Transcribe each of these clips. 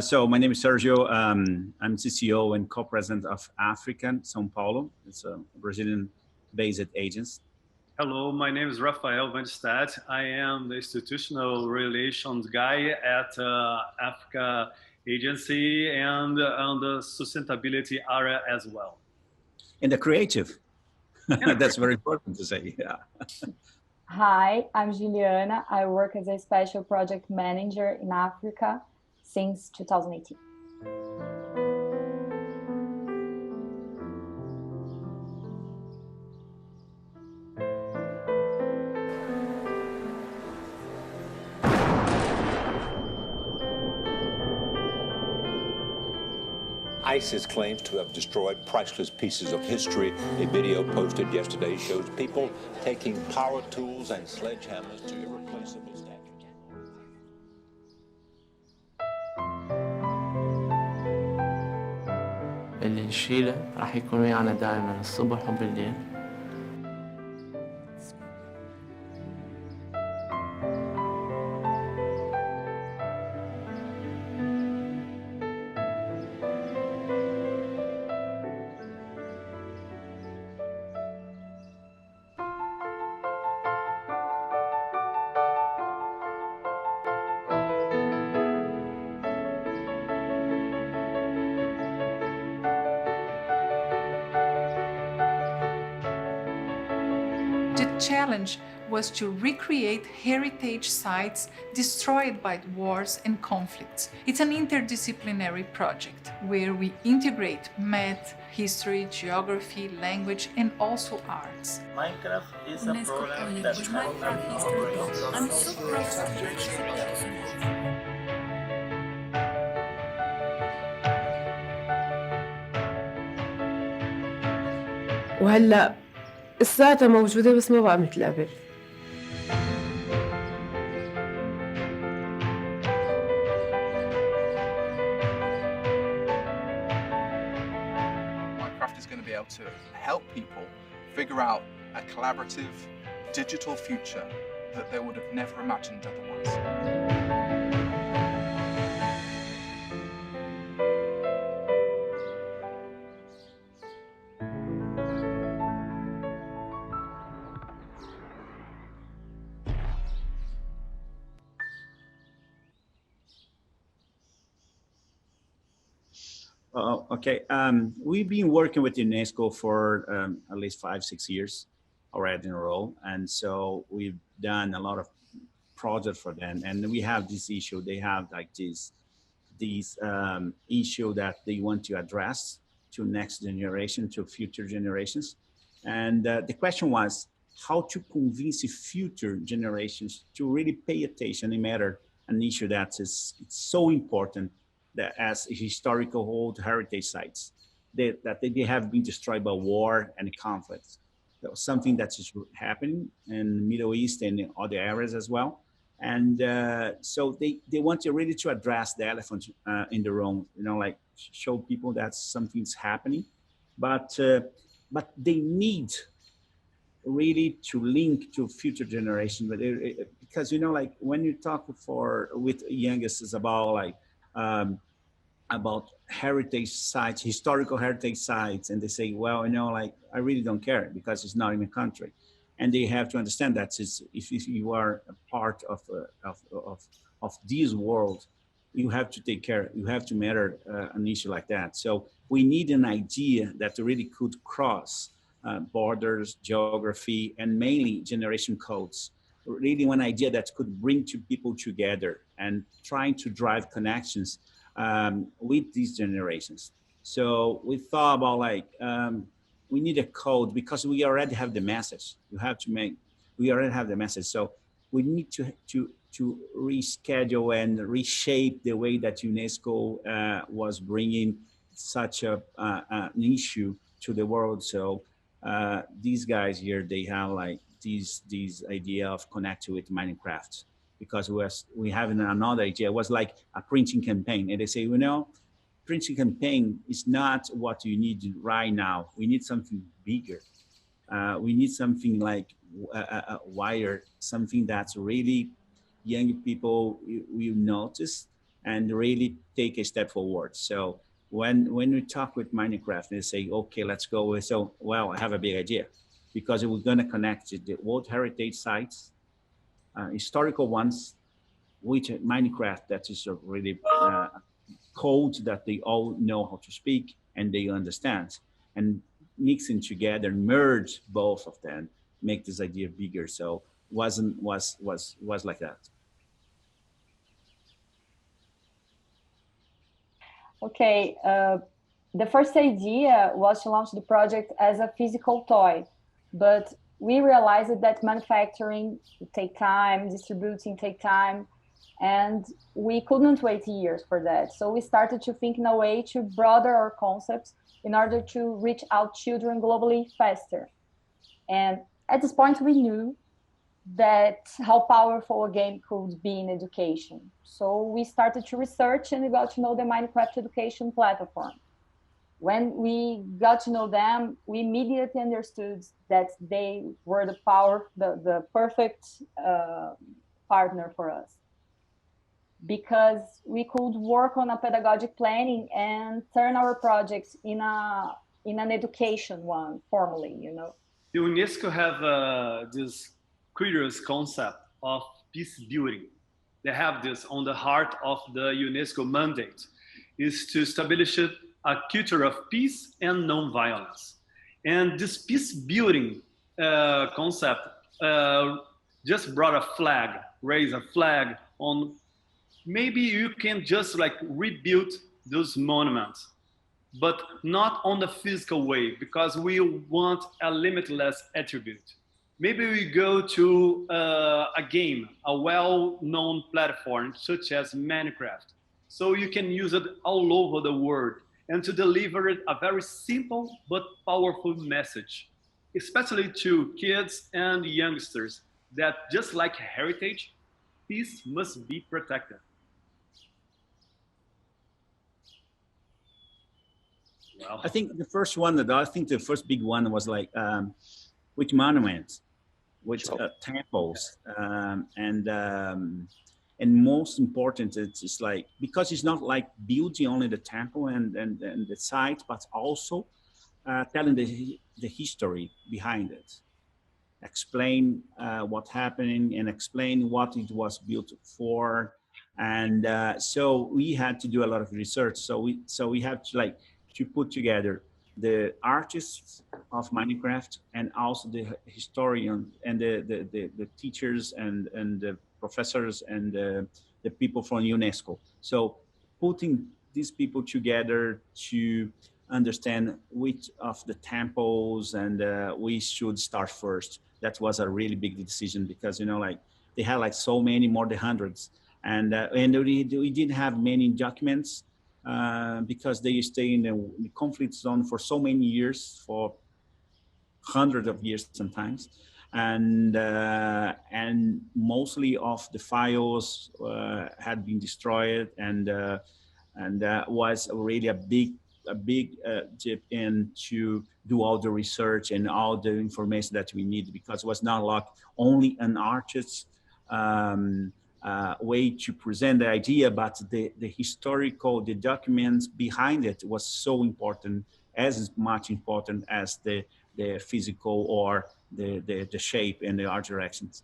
So my name is Sergio. I'm CCO and co-president of African São Paulo. It's a Brazilian-based agency. Hello, my name is Rafael Van Stad. I am the institutional relations guy at Africa Agency and on the sustainability area as well. And the creative. That's very important to say. Yeah. Hi, I'm Juliana. I work as a special project manager in Africa since 2018. ISIS claims to have destroyed priceless pieces of history. A video posted yesterday shows people taking power tools and sledgehammers to irreplaceable statues. اللي نشيله راح يكون ويانا دائما الصبح وبالليل. The challenge was to recreate heritage sites destroyed by wars and conflicts. It's an interdisciplinary project where we integrate math, history, geography, language, and also arts. Minecraft is a program that I'm so proud. وهلا الساعة موجودة بس ما بقى مثل قبل. Minecraft is going to be able to help people figure out a collaborative digital future that they would have never imagined otherwise. Okay, we've been working with UNESCO for at least 5-6 years already in a row. And so we've done a lot of projects for them. And we have this issue, they have like this issue that they want to address to next generation, to future generations. And the question was how to convince future generations to really pay attention, no matter an issue that is it's so important that as historical old heritage sites, that they have been destroyed by war and conflicts. That was something that is happening in the Middle East and in other areas as well. And so they want to really to address the elephant in the room, you know, like show people that something's happening, but they need really to link to future generations, because you know, like when you talk with youngest is about heritage sites, historical heritage sites, and they say, well, you know, like I really don't care because it's not in the country, and they have to understand that if you are a part of this world, you have to take care, you have to matter an issue like that. So we need an idea that really could cross borders, geography, and mainly generation codes. Really one idea that could bring two people together and trying to drive connections with these generations. So we thought about like, we need a code because we already have the message. We already have the message. So we need to reschedule and reshape the way that UNESCO was bringing such an issue to the world. So these guys here, they have like this idea of connecting with Minecraft, because we have another idea. It was like a printing campaign, and they say, you know, printing campaign is not what you need right now. We need something bigger. We need something like wider, something that's really young people will notice, and really take a step forward. So when we talk with Minecraft, they say, okay, let's go with, so, well, I have a big idea, because we're going to connect the World Heritage Sites, historical ones, which Minecraft, that is a really code that they all know how to speak and they understand, and mixing together, merge both of them, make this idea bigger. So was like that. Okay, the first idea was to launch the project as a physical toy, but we realized that manufacturing take time, distributing take time, and we couldn't wait years for that. So we started to think in a way to broaden our concepts in order to reach out children globally faster. And at this point, we knew that how powerful a game could be in education. So we started to research and we got to know the Minecraft education platform. When we got to know them, we immediately understood that they were the perfect partner for us, because we could work on a pedagogic planning and turn our project in an education one formally, you know. The UNESCO have this curious concept of peace building. They have this on the heart of the UNESCO mandate, is to establish a culture of peace and non-violence. And this peace building concept just brought a flag, raised a flag on maybe you can just like rebuild those monuments, but not on the physical way, because we want a limitless attribute. Maybe we go to a game, a well-known platform such as Minecraft, so you can use it all over the world and to deliver it a very simple but powerful message, especially to kids and youngsters, that just like heritage, peace must be protected. Wow. I think the first one, the first big one was like, which monuments, which temples, and most important, it's like, because it's not like building only the temple and the site, but also telling the history behind it, explain what's happening and explain what it was built for. And so we had to do a lot of research. So we have to put together the artists of Minecraft and also the historian and the teachers and the professors and the people from UNESCO. So putting these people together to understand which of the temples and we should start first. That was a really big decision, because, you know, like they had like so many, more than hundreds. And we didn't have many documents, because they stay in the conflict zone for so many years, for hundreds of years sometimes, and mostly of the files had been destroyed, and was really a big dip in to do all the research and all the information that we need, because it was not like only an artist's way to present the idea, but the historical, the documents behind it was so important, as much important as the physical or the shape and the art directions.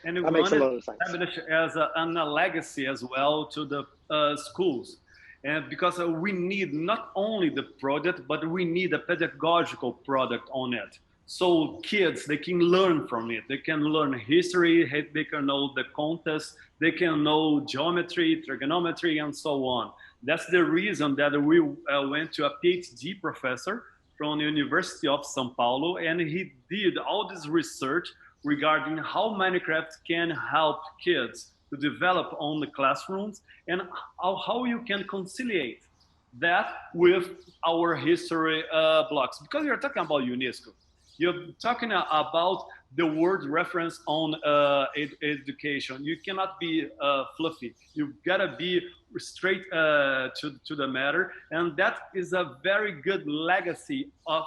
And we want to establish as a legacy as well to the schools. And because we need not only the product, but we need a pedagogical product on it. So kids, they can learn from it. They can learn history, they can know the context, they can know geometry, trigonometry, and so on. That's the reason that we went to a PhD professor from the University of São Paulo, and he did all this research regarding how Minecraft can help kids to develop on the classrooms, and how you can conciliate that with our history blocks. Because you're talking about UNESCO. You're talking about the word reference on education. You cannot be fluffy. You've got to be straight to the matter. And that is a very good legacy of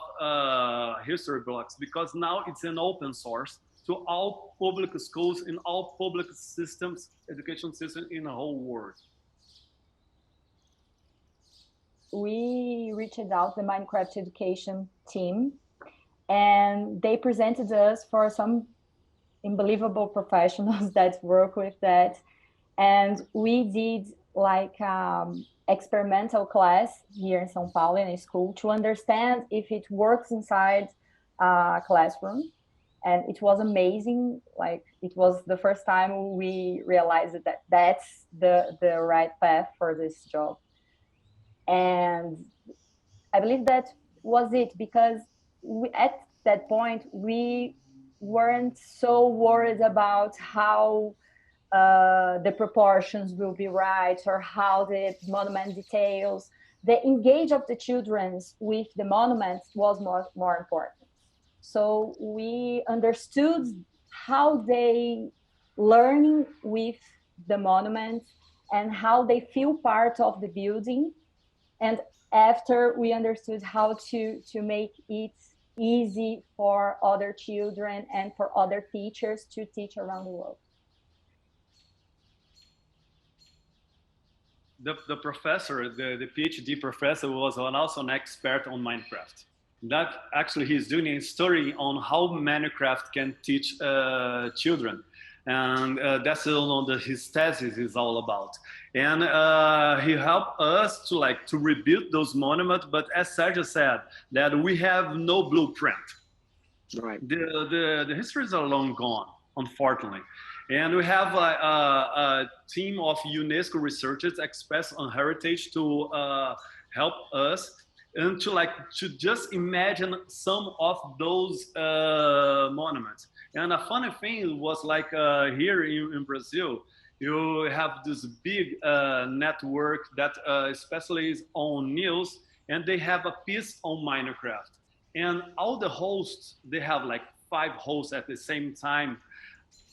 history blocks, because now it's an open source to all public schools in all public systems, education systems in the whole world. we reached out the Minecraft education team, and they presented us for some unbelievable professionals that work with that. And we did like experimental class here in São Paulo in a school to understand if it works inside a classroom. And it was amazing. Like, it was the first time we realized that that's the right path for this job. And I believe that was it, because at that point, we weren't so worried about how the proportions will be right or how the monument details. The engage of the children with the monuments was more important. So we understood how they learning with the monuments and how they feel part of the building. And after we understood how to make it easy for other children and for other teachers to teach around the world. The professor, the PhD professor, was also an expert on Minecraft. That actually he's doing a story on how Minecraft can teach children. And that's what his thesis is all about. And he helped us to rebuild those monuments. But as Sergio said, that we have no blueprint. Right. The histories are long gone, unfortunately. And we have a team of UNESCO researchers, experts on heritage, to help us and to just imagine some of those monuments. And a funny thing was here in Brazil, you have this big network that especially is on news, and they have a piece on Minecraft. And all the hosts, they have 5 hosts at the same time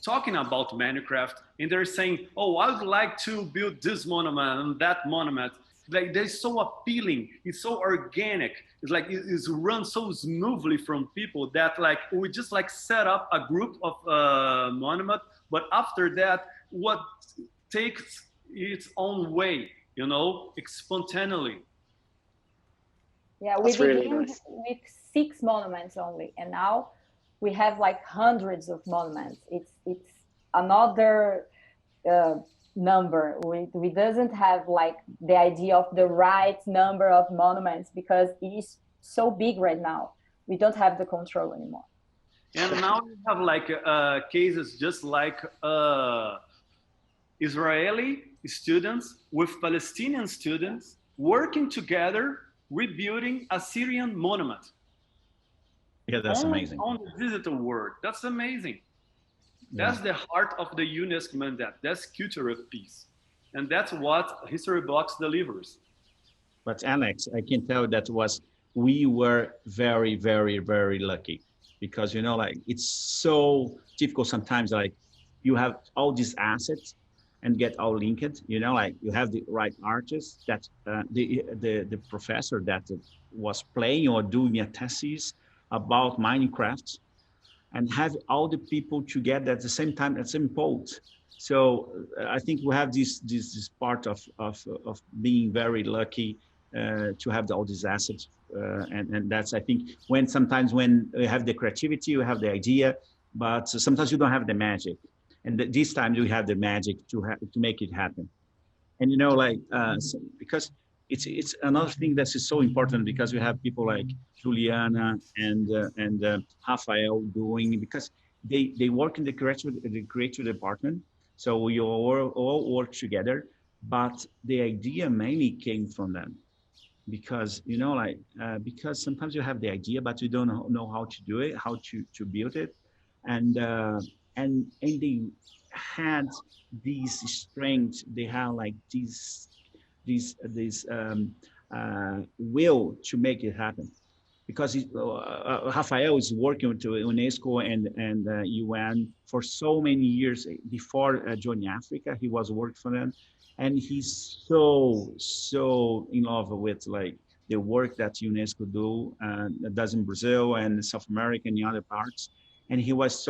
talking about Minecraft, and they're saying, oh, I would like to build this monument and that monument. They're so appealing, it's so organic. It's it's run so smoothly from people that we just set up a group of monument, but after that, what takes its own way, spontaneously. Yeah, we began with 6 monuments only, and now we have hundreds of monuments. It's another number. We doesn't have the idea of the right number of monuments, because it is so big right now. We don't have the control anymore. And now we have cases just Israeli students with Palestinian students working together, rebuilding a Syrian monument. Yeah, that's amazing. On the digital world, that's amazing. Yeah. That's the heart of the UNESCO mandate. That's culture of peace, and that's what History Box delivers. But Alex, I can tell that we were very, very, very lucky, because it's so difficult sometimes. You have all these assets and get all linked. You have the right artists, that the professor that was playing or doing a thesis about Minecraft, and have all the people together at the same time, at the same point. So I think we have this part of being very lucky to have all these assets, and that's, I think, sometimes when you have the creativity, you have the idea, but sometimes you don't have the magic, and this time you have the magic to make it happen. And because it's another thing that is so important, because we have people like Juliana and Rafael doing, because they work in the creative department, so we all work together. But the idea mainly came from them, because because sometimes you have the idea, but you don't know how to do it, how to build it, and they had these strengths. They have this will to make it happen, because Rafael is working with UNESCO and UN for so many years. Before joining Africa, he was working for them, and he's so in love with the work that UNESCO does in Brazil and South America and the other parts. And he was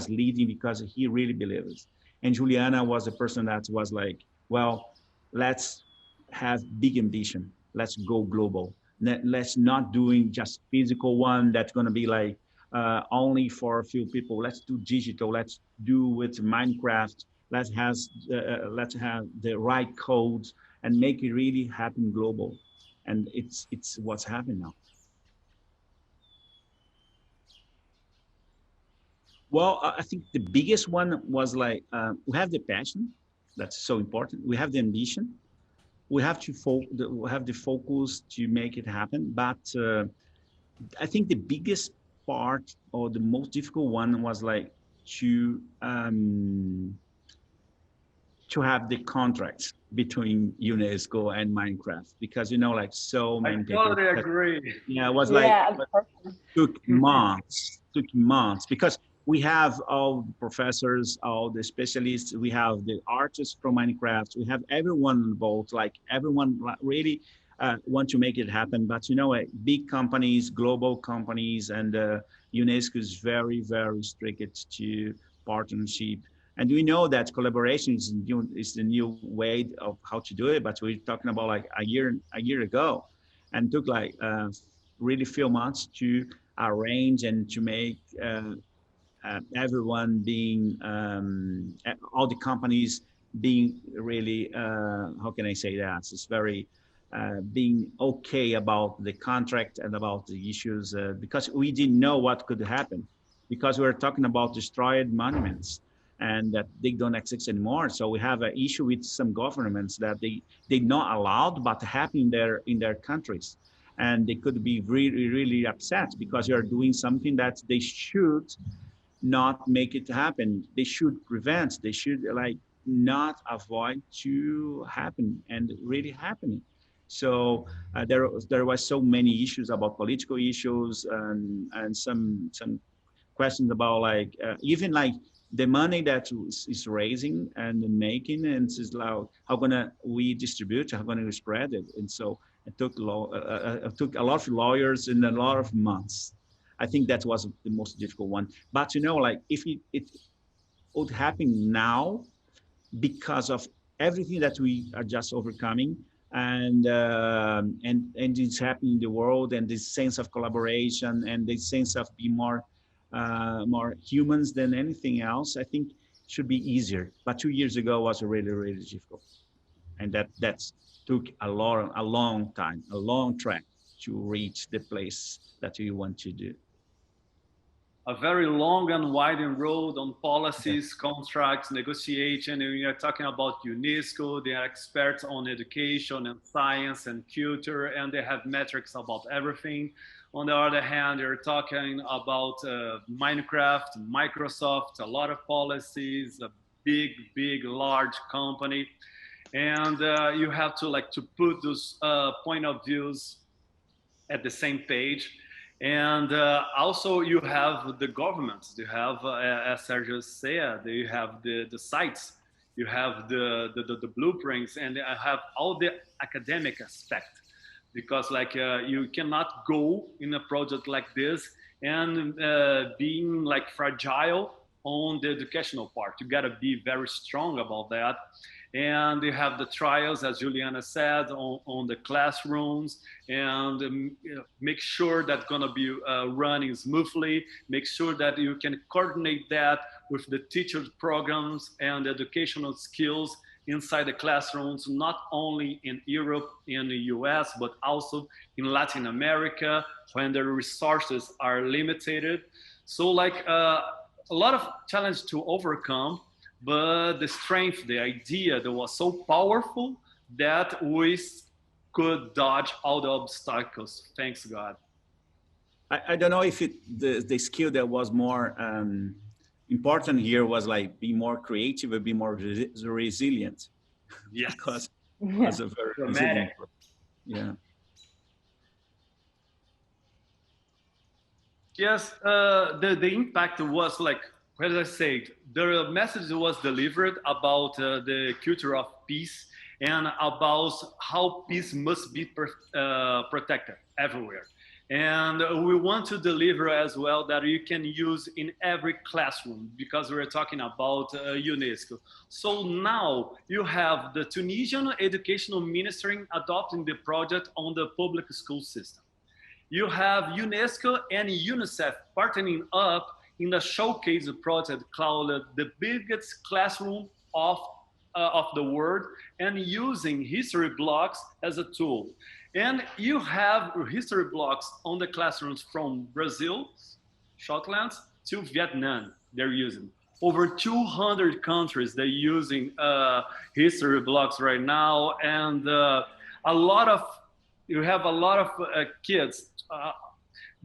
leading because he really believes. And Juliana was the person that was well, let's have big ambition. let's go global. Let's not doing just physical one that's going to be like only for a few people. Let's do digital. Let's do with Minecraft. Let's have the right codes and make it really happen global. And it's what's happening now. Well, I think the biggest one was like we have the passion, that's so important. We have the ambition. We have to have the focus to make it happen. But I think the biggest part or the most difficult one was like to have the contracts between UNESCO and Minecraft, because like so many people. I totally agree. Yeah, it was like took months because we have all the professors, all the specialists, we have the artists from Minecraft, we have everyone involved, like everyone really want to make it happen. But big companies, global companies, and UNESCO is very, very strict to partnership. And we know that collaboration is the new way of how to do it, but we're talking about like a year ago, and took like really few months to arrange and to make everyone being, all the companies being really, how can I say that? It's very being okay about the contract and about the issues, because we didn't know what could happen, because we're talking about destroyed monuments and that they don't exist anymore. So we have an issue with some governments that they not allowed, but happen in their countries. And they could be really, really upset because you're doing something that they should not make it happen. They should prevent, they should like not avoid to happen and really happening. So there was so many issues about political issues and some questions about like even like the money that is raising and making, and is like how gonna we distribute, how gonna we spread it. And so it took a lot of lawyers and a lot of months. I think that was the most difficult one. But like if it would happen now, because of everything that we are just overcoming, and it's happening in the world, and this sense of collaboration and the sense of being more humans than anything else, I think should be easier. But 2 years ago was really, really difficult, and that's took a long time, a long track to reach the place that we want to do. A very long and winding road on policies, contracts, negotiation. And we are talking about UNESCO. They are experts on education and science and culture, and they have metrics about everything. On the other hand, they're talking about Minecraft, Microsoft, a lot of policies, a big, large company. And you have to put those point of views at the same page. And also you have the governments. You have, as Sergio said, you have the sites, you have the blueprints, and I have all the academic aspect. Because like you cannot go in a project like this and being like fragile on the educational part. You gotta be very strong about that. And you have the trials, as Juliana said, on the classrooms, and make sure that's gonna be running smoothly, make sure that you can coordinate that with the teachers' programs and educational skills inside the classrooms, not only in Europe, in the US, but also in Latin America, when the resources are limited. So like a lot of challenge to overcome, but the strength, the idea that was so powerful that we could dodge all the obstacles, thanks God. I don't know if the skill that was more important here was like be more creative and be more resilient. Yes. Because it was a very resilient. Yeah. Yes, the impact was like, as I said, the message was delivered about the culture of peace and about how peace must be protected everywhere. And we want to deliver as well that you can use in every classroom, because we're talking about UNESCO. So now you have the Tunisian Educational Ministry adopting the project on the public school system. You have UNESCO and UNICEF partnering up in a showcase project called the biggest classroom of the world, and using history blocks as a tool. And you have history blocks on the classrooms from Brazil, Scotland, to Vietnam. They're using over 200 countries. They're using history blocks right now, and you have a lot of kids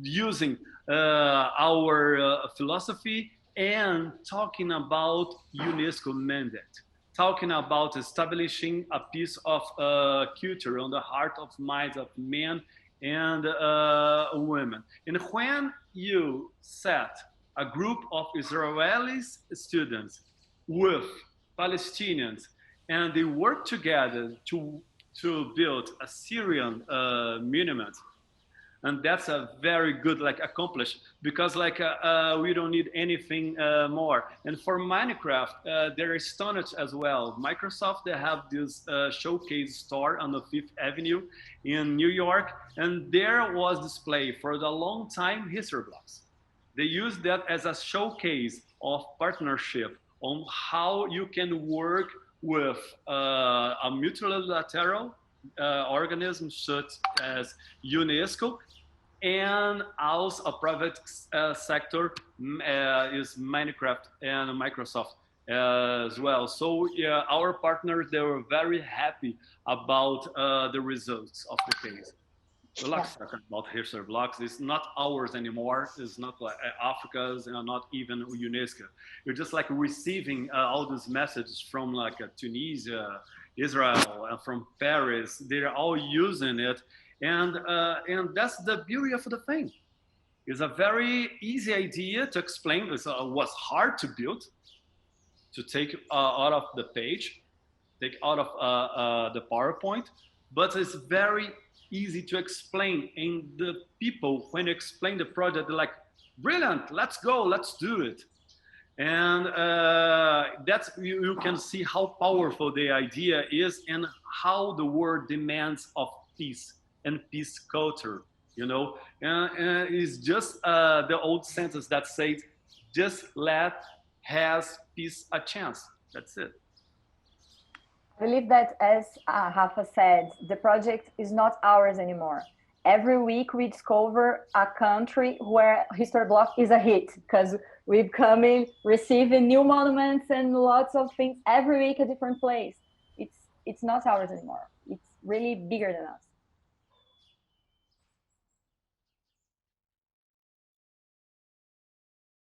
using our philosophy and talking about UNESCO mandate, talking about establishing a piece of culture on the heart of minds of men and women. And when you set a group of Israeli students with Palestinians, and they work together to build a Syrian monument, and that's a very good accomplishment, because we don't need anything more. And for Minecraft, they're astonished as well. Microsoft, they have this showcase store on the 5th Avenue in New York, and there was display for the long time history blocks. They use that as a showcase of partnership on how you can work with a multilateral organism such as UNESCO, and also a private sector is Minecraft and Microsoft as well. So yeah, our partners, they were very happy about the results of the case. The last talking about history blocks is not ours anymore. It's not like Africa's and not even UNESCO. You're just receiving all these messages from Tunisia, Israel, and from Paris. They're all using it. And that's the beauty of the thing. It's a very easy idea to explain. It was hard to build, to take out of the page, take out of the PowerPoint, but it's very easy to explain. And the people, when you explain the project, they're like, brilliant, let's go, let's do it. And that's, you can see how powerful the idea is and how the world demands of peace and peace culture, you know. And it's just the old sentence that says, just let has peace a chance. That's it. I believe that, as Rafa said, the project is not ours anymore. Every week we discover a country where history block is a hit, because we've come in receiving new monuments and lots of things every week, a different place. It's not ours anymore. It's really bigger than us.